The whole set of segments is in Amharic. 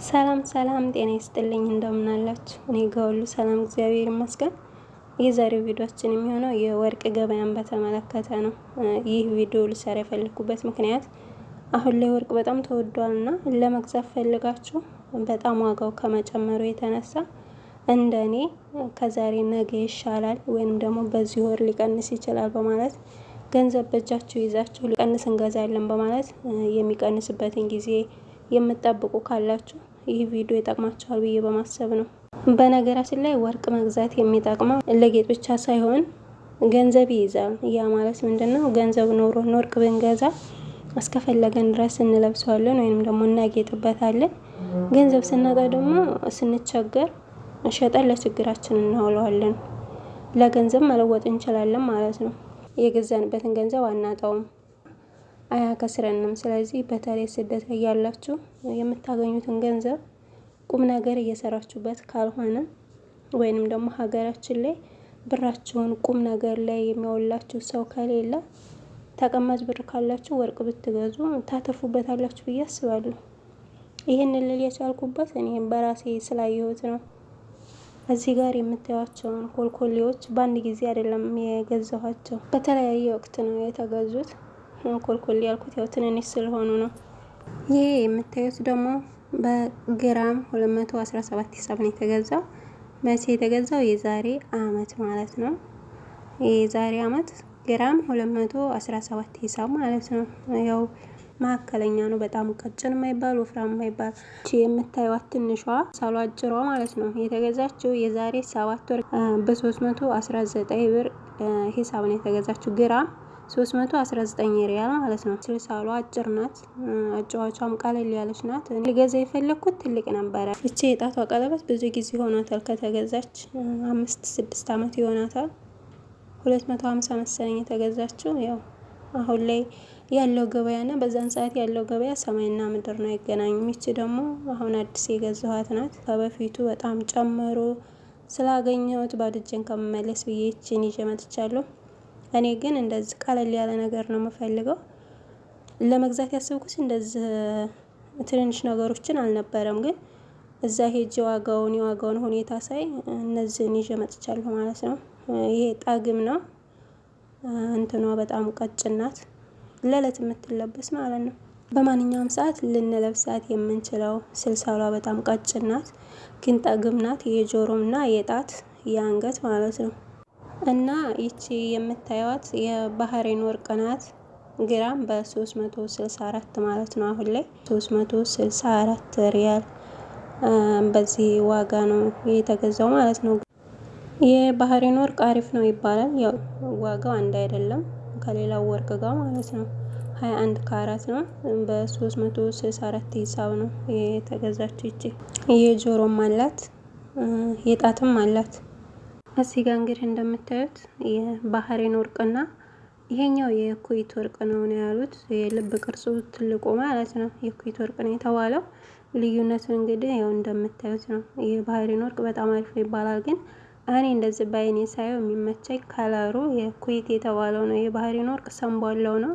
ሰላም ሰላም፣ ጤና ይስጥልኝ። እንደምን አላችሁ? እኔ ጋር ሁሉ ሰላም እግዚአብሔር ይመስገን። የዛሬው ቪዲዮአችን የሚሆነው የወርቅ ገበያን በተመለከተ ነው። ይህ ቪዲዮ ልሰራ የፈለኩበት ምክንያት አሁን ላይ ወርቅ በጣም ተወዷልና ለመግዛት ፈልጋችሁ በጣም ዋጋው ከመጨመሩ የተነሳ እንደኔ ከዛሬ ነገ ይሻላል ወይንም ደግሞ በዚህ ወር ሊቀንስ ይችላል በማለት ገንዘብ በእጃችሁ ይዛችሁ ሊቀንስ እንገዛለን በማለት የሚቀንስበትን ጊዜ የምትጠብቁ ካላችሁ ይህ ቪዲዮ ይጠቅማችኋል ብዬ በማሰብ ነው። በነገራችን ላይ ወርቅ መግዛት የሚጠቅመው ለጌጥ ብቻ ሳይሆን ገንዘብ ይይዛል። ያ ማለት ምንድነው? ገንዘብ ኖሮን ወርቅ ብንገዛ እስከፈለገን ድረስ እንለብሰዋለን ወይንም ደግሞ እናጌጥበታለን። ገንዘብ ስናጣ ደግሞ ስንቸገር ሸጠን ለችግራችን እናውለዋለን። ለገንዘብ መለወጥ እንችላለን ማለት ነው። የገዛንበትን ገንዘብ አናጣውም፣ አያከስረንም። ስለዚህ በተለይ ስደት ላይ ያላችሁ የምታገኙትን ገንዘብ ቁም ነገር እየሰራችሁበት ካልሆነ ወይንም ደግሞ ሀገራችን ላይ ብራችሁን ቁም ነገር ላይ የሚያውላችሁ ሰው ከሌለ ተቀማጭ ብር ካላችሁ ወርቅ ብትገዙ ታተርፉበታላችሁ ብዬ አስባለሁ። ይህንን ልል የቻልኩበት እኔም በራሴ ስላየሁት ነው። እዚህ ጋር የምታዩቸውን ኮልኮሌዎች በአንድ ጊዜ አይደለም የገዛኋቸው፣ በተለያየ ወቅት ነው የተገዙት። ኮልኮሌ ያልኩት ያው ትንንሽ ስለሆኑ ነው። ይሄ የምታዩት ደግሞ በግራም 217 ሂሳብ ነው የተገዛው። መቼ የተገዛው? የዛሬ አመት ማለት ነው። የዛሬ አመት ግራም 217 ሂሳብ ማለት ነው። ያው መካከለኛ ነው። በጣም ቀጭን የማይባል ወፍራም የማይባል። የምታዩት ትንሿ ሳሏ አጭሯ ማለት ነው የተገዛችው የዛሬ 7 ወር በ319 ብር ሂሳብ ነው የተገዛችው። ግራም 319 ሪያል ማለት ነው። ሳሏ አጭር ናት። አጫዋቿም ቀለል ያለች ናት። ልገዛ የፈለኩት ትልቅ ነበረ። እቺ የጣቷ ቀለበት ብዙ ጊዜ ሆኗታል ከተገዛች 5-6 አመት ይሆናታል። 250 መሰለኝ የተገዛችው። ያው አሁን ላይ ያለው ገበያና በዛን ሰዓት ያለው ገበያ ሰማይና ምድር ነው፣ አይገናኝም። ይቺ ደግሞ አሁን አዲስ የገዛኋት ናት። ከበፊቱ በጣም ጨምሮ ስላገኘሁት ባዶ እጄን ከመመለስ ብዬ ይቺን ይዤ መጥቻለሁ። እኔ ግን እንደዚህ ቀለል ያለ ነገር ነው የምፈልገው። ለመግዛት ያሰብኩት እንደዚህ ትንንሽ ነገሮችን አልነበረም፣ ግን እዛ ሄጄ የዋጋውን ሁኔታ ሳይ እነዚህን ይዤ መጥቻለሁ ማለት ነው። ይሄ ጠግም ነው። እንትኗ በጣም ቀጭን ናት፣ ለዕለት የምትለበስ ማለት ነው። በማንኛውም ሰዓት ልንለብሳት የምንችለው ስልሳሏ በጣም ቀጭን ናት፣ ግን ጠግም ናት። የጆሮምና የጣት የአንገት ማለት ነው። እና ይቺ የምታዩት የባህሬን ወርቅ ናት። ግራም በ364 ማለት ነው። አሁን ላይ 364 ሪያል በዚህ ዋጋ ነው የተገዛው ማለት ነው። የባህሬን ወርቅ አሪፍ ነው ይባላል። ያው ዋጋው አንድ አይደለም ከሌላው ወርቅ ጋር ማለት ነው። 21 ካራት ነው። በ364 ሂሳብ ነው የተገዛችው። ይቺ የጆሮም አላት የጣትም አላት። እዚህ ጋር እንግዲህ እንደምታዩት የባህሬን ወርቅና ይሄኛው የኩዌት ወርቅ ነው ያሉት። የልብ ቅርጹ ትልቁ ማለት ነው የኩዌት ወርቅ ነው የተባለው። ልዩነቱ እንግዲህ ያው እንደምታዩት ነው። የባህሬን ወርቅ በጣም አሪፍ ይባላል፣ ግን እኔ እንደዚህ በአይኔ ሳየው የሚመቸኝ ከለሩ የኩዌት የተባለው ነው። የባህሬን ወርቅ ሰንቧለው ነው።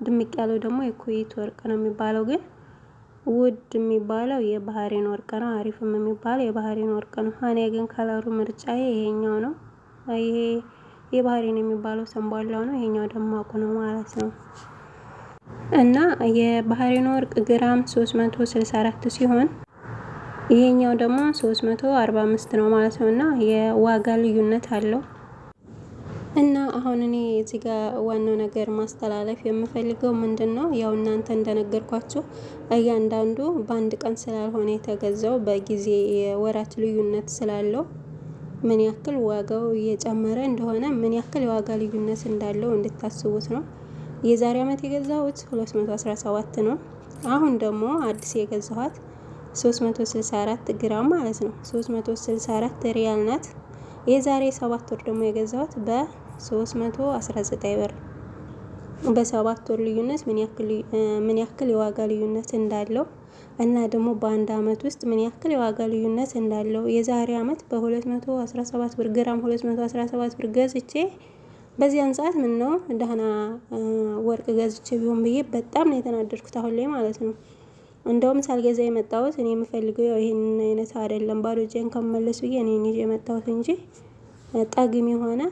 ድምቅ ያለው ደግሞ የኩዌት ወርቅ ነው የሚባለው፣ ግን ውድ የሚባለው የባህሬን ወርቅ ነው። አሪፍም የሚባለው የባህሬን ወርቅ ነው። እኔ ግን ከለሩ ምርጫዬ ይሄኛው ነው። ይሄ የባህሬን የሚባለው ሰንቧላው ነው። ይሄኛው ደማቁ ነው ማለት ነው። እና የባህሬን ወርቅ ግራም 364 ሲሆን ይሄኛው ደግሞ 345 ነው ማለት ነው። እና የዋጋ ልዩነት አለው። እና አሁን እኔ እዚህ ጋር ዋናው ነገር ማስተላለፍ የምፈልገው ምንድነው? ያው እናንተ እንደነገርኳችሁ እያንዳንዱ በአንድ ቀን ስላልሆነ የተገዛው በጊዜ የወራት ልዩነት ስላለው ምን ያክል ዋጋው እየጨመረ እንደሆነ ምን ያክል የዋጋ ልዩነት እንዳለው እንድታስቡት ነው። የዛሬ አመት የገዛሁት 217 ነው። አሁን ደግሞ አዲስ የገዛኋት 364 ግራም ማለት ነው። 364 ሪያል ናት። የዛሬ 7 ወር ደግሞ የገዛሁት በ319 ብር። በ7 ወር ልዩነት ምን ያክል የዋጋ ልዩነት እንዳለው እና ደግሞ በአንድ አመት ውስጥ ምን ያክል የዋጋ ልዩነት እንዳለው የዛሬ አመት በ217 ብር ግራም 217 ብር ገዝቼ በዚያን ሰዓት ምን ነው ደህና ወርቅ ገዝቼ ቢሆን ብዬ በጣም ነው የተናደድኩት አሁን ላይ ማለት ነው። እንደውም ሳልገዛ የመጣሁት እኔ የምፈልገው ያው ይሄንን አይነት አይደለም፣ ባዶ እጄን ከመለስ ብዬ እኔን ይዤ የመጣሁት እንጂ ጠግም የሆነ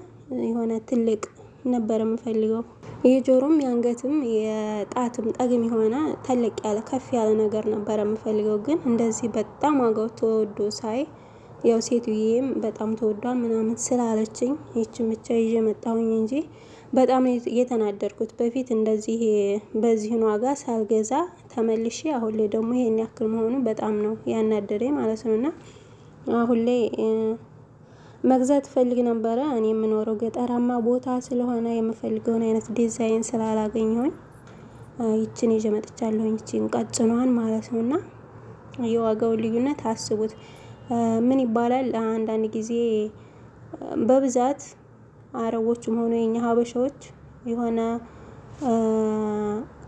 ትልቅ ነበር የምፈልገው። የጆሮም የአንገትም የጣትም ጠግም የሆነ ተለቅ ያለ ከፍ ያለ ነገር ነበር የምፈልገው። ግን እንደዚህ በጣም ዋጋው ተወዶ ሳይ ያው ሴትዬም በጣም ተወዷል ምናምን ስላለችኝ ይችን ብቻ ይዤ መጣሁኝ እንጂ በጣም የተናደድኩት በፊት እንደዚህ በዚህን ዋጋ ሳልገዛ ተመልሼ አሁን ላይ ደግሞ ይሄን ያክል መሆኑ በጣም ነው ያናደረኝ ማለት ነው። እና አሁን ላይ መግዛት ፈልግ ነበረ። እኔ የምኖረው ገጠራማ ቦታ ስለሆነ የምፈልገውን አይነት ዲዛይን ስላላገኘሁኝ ይችን ይዤ መጥቻለሁኝ። ይችን ቀጭኗን ማለት ነው። እና የዋጋውን ልዩነት አስቡት። ምን ይባላል አንዳንድ ጊዜ በብዛት አረቦቹም ሆነ የኛ ሀበሻዎች የሆነ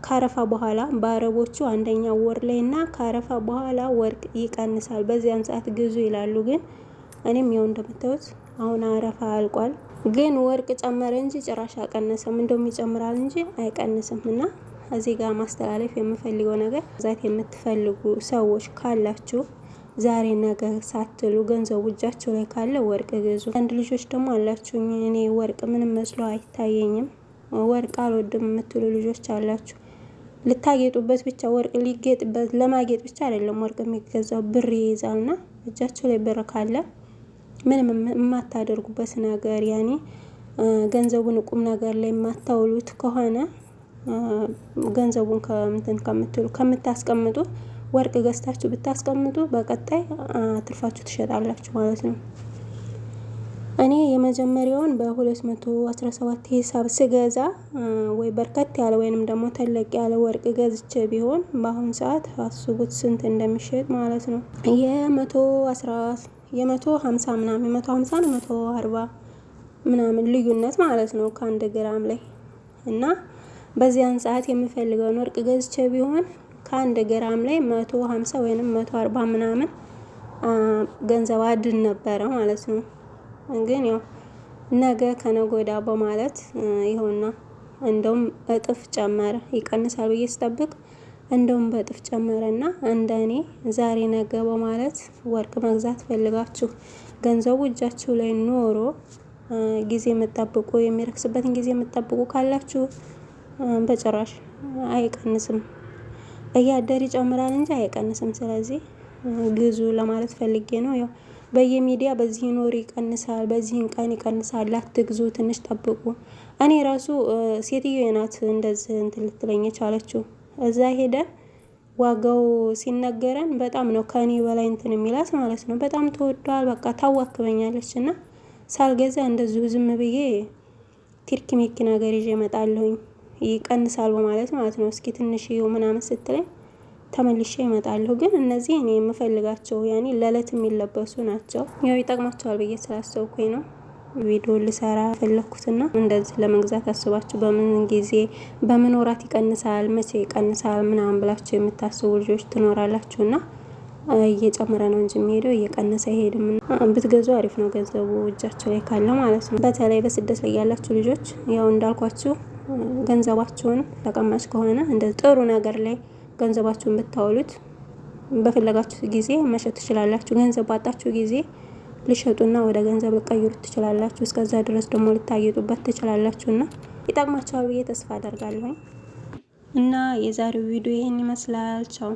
ካረፋ በኋላ በአረቦቹ አንደኛው ወር ላይ እና ካረፋ በኋላ ወርቅ ይቀንሳል፣ በዚያን ሰዓት ግዙ ይላሉ። ግን እኔም ያው እንደምታዩት አሁን አረፋ አልቋል፣ ግን ወርቅ ጨመረ እንጂ ጭራሽ አልቀነሰም። እንደውም ይጨምራል እንጂ አይቀንስም። እና እዚህ ጋር ማስተላለፍ የምፈልገው ነገር ዛት የምትፈልጉ ሰዎች ካላችሁ ዛሬ ነገ ሳትሉ ገንዘቡ እጃችሁ ላይ ካለ ወርቅ ግዙ። አንድ ልጆች ደግሞ አላችሁ እኔ ወርቅ ምንም መስሎ አይታየኝም፣ ወርቅ አልወድም የምትሉ ልጆች አላችሁ። ልታጌጡበት ብቻ ወርቅ ሊጌጥበት ለማጌጥ ብቻ አይደለም ወርቅ የሚገዛው፣ ብር ይይዛልና እጃችሁ ላይ ብር ካለ ምንም የማታደርጉበት ነገር ያኔ ገንዘቡን ቁም ነገር ላይ የማታውሉት ከሆነ ገንዘቡን ከምታስቀምጡ ወርቅ ገዝታችሁ ብታስቀምጡ በቀጣይ ትርፋችሁ ትሸጣላችሁ ማለት ነው። እኔ የመጀመሪያውን በ217 ሂሳብ ስገዛ ወይ በርከት ያለ ወይንም ደግሞ ተለቅ ያለ ወርቅ ገዝቼ ቢሆን በአሁኑ ሰዓት አስቡት ስንት እንደሚሸጥ ማለት ነው። የ150 ምናምን 150 ነው 140 ምናምን ልዩነት ማለት ነው ከአንድ ግራም ላይ። እና በዚያን ሰዓት የምፈልገውን ወርቅ ገዝቼ ቢሆን ከአንድ ግራም ላይ 150 ወይንም 140 ምናምን ገንዘብ አድን ነበረ ማለት ነው። ግን ያው ነገ ከነገ ወዲያ በማለት ይኸውና እንደውም እጥፍ ጨመረ። ይቀንሳል ብዬ ስጠብቅ እንደውም በእጥፍ ጨመረና እንደኔ ዛሬ ነገ በማለት ወርቅ መግዛት ፈልጋችሁ ገንዘቡ እጃችሁ ላይ ኖሮ ጊዜ የምትጠብቁ የሚረክስበትን ጊዜ የምትጠብቁ ካላችሁ በጭራሽ አይቀንስም፣ እያደር ይጨምራል እንጂ አይቀንስም። ስለዚህ ግዙ ለማለት ፈልጌ ነው። ያው በየሚዲያ በዚህ ኖር ይቀንሳል፣ በዚህን ቀን ይቀንሳል፣ አትግዙ ትንሽ ጠብቁ። እኔ ራሱ ሴትዮ ናት እንደዚህ እንትን ልትለኝ የቻለችው። እዛ ሄደን ዋጋው ሲነገረን በጣም ነው ከኔ በላይ እንትን የሚላት ማለት ነው። በጣም ተወዷል በቃ ታዋክበኛለች። እና ሳልገዛ እንደዚሁ ዝም ብዬ ቲርኪ ሚኪ ነገር ይዤ እመጣለሁኝ ይቀንሳል በማለት ማለት ነው። እስኪ ትንሽ ይኸው ምናምን ስትለኝ ተመልሼ እመጣለሁ። ግን እነዚህ እኔ የምፈልጋቸው ያኔ ለዕለት የሚለበሱ ናቸው። ያው ይጠቅማቸዋል ብዬ ስላሰብኩኝ ነው ቪዲዮ ልሰራ ፈለኩትና እንደዚህ ለመግዛት አስባችሁ በምን ጊዜ በምን ወራት ይቀንሳል መቼ ይቀንሳል ምናምን ብላችሁ የምታስቡ ልጆች ትኖራላችሁና እየጨመረ ነው እንጂ የሚሄደው እየቀነሰ አይሄድም። ብትገዙ አሪፍ ነው ገንዘቡ እጃችሁ ላይ ካለ ማለት ነው። በተለይ በስደት ላይ ያላችሁ ልጆች ያው እንዳልኳችሁ ገንዘባችሁን ተቀማጭ ከሆነ እንደ ጥሩ ነገር ላይ ገንዘባችሁን ብታውሉት በፈለጋችሁ ጊዜ መሸጥ ትችላላችሁ። ገንዘብ ባጣችሁ ጊዜ ልሸጡና ወደ ገንዘብ ልቀይሩት ትችላላችሁ። እስከዛ ድረስ ደግሞ ልታጌጡበት ትችላላችሁና ይጠቅማችኋል ብዬ ተስፋ አደርጋለሁ። እና የዛሬው ቪዲዮ ይሄን ይመስላል። ቻው።